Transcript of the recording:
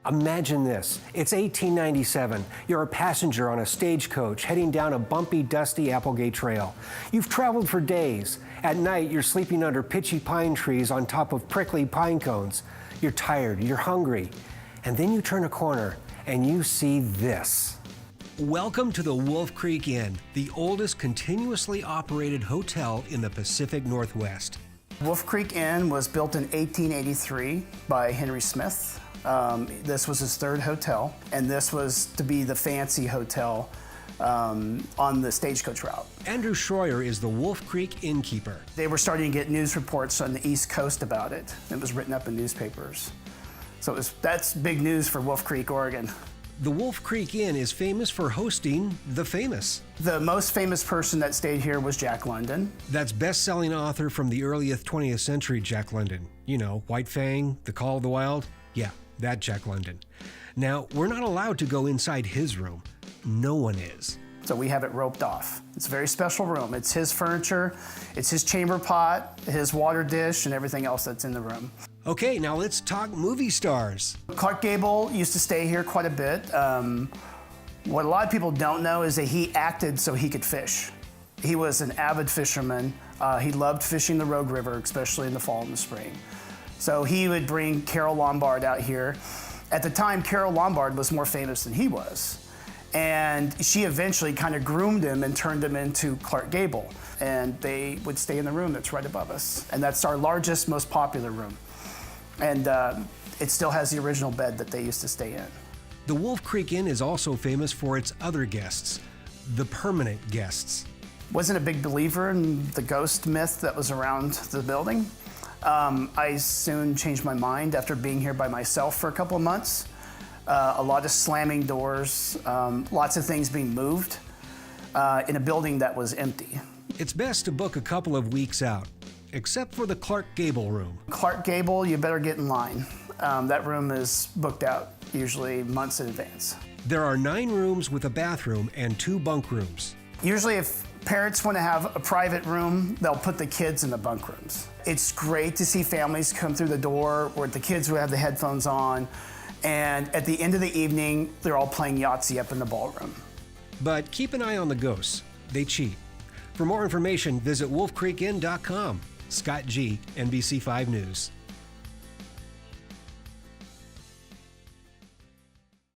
Imagine this. It's 1897. You're a passenger on a stagecoach heading down a bumpy, dusty Applegate Trail. You've traveled for days. At night, you're sleeping under pitchy pine trees on top of prickly pine cones. You're tired, you're hungry. And then you turn a corner and you see this. Welcome to the Wolf Creek Inn, the oldest continuously operated hotel in the Pacific Northwest. Wolf Creek Inn was built in 1883 by Henry Smith. This was his third hotel, and this was to be the fancy hotel on the stagecoach route. Andrew Schroyer is the Wolf Creek innkeeper. They were starting to get news reports on the East Coast about it. It was written up in newspapers. So that's big news for Wolf Creek, Oregon. The Wolf Creek Inn is famous for hosting the famous. The most famous person that stayed here was Jack London. That's best-selling author from the earliest 20th century, Jack London. You know, White Fang, The Call of the Wild. Yeah, that Jack London. Now, we're not allowed to go inside his room. No one is. So we have it roped off. It's a very special room. It's his furniture, it's his chamber pot, his water dish, and everything else that's in the room. Okay, now let's talk movie stars. Clark Gable used to stay here quite a bit. What a lot of people don't know is that he acted so he could fish. He was an avid fisherman. He loved fishing the Rogue River, especially in the fall and the spring. So he would bring Carol Lombard out here. At the time, Carol Lombard was more famous than he was. And she eventually kind of groomed him and turned him into Clark Gable. And they would stay in the room that's right above us. And that's our largest, most popular room. And it still has the original bed that they used to stay in. The Wolf Creek Inn is also famous for its other guests, the permanent guests. Wasn't a big believer in the ghost myth that was around the building. I soon changed my mind after being here by myself for a couple of months. A lot of slamming doors, lots of things being moved in a building that was empty. It's best to book a couple of weeks out, except for the Clark Gable room. Clark Gable, you better get in line. That room is booked out usually months in advance. There are 9 rooms with a bathroom and 2 bunk rooms. Usually if parents want to have a private room, they'll put the kids in the bunk rooms. It's great to see families come through the door where the kids will have the headphones on, and at the end of the evening, they're all playing Yahtzee up in the ballroom. But keep an eye on the ghosts. They cheat. For more information, visit wolfcreekinn.com. Scott G., NBC5 News.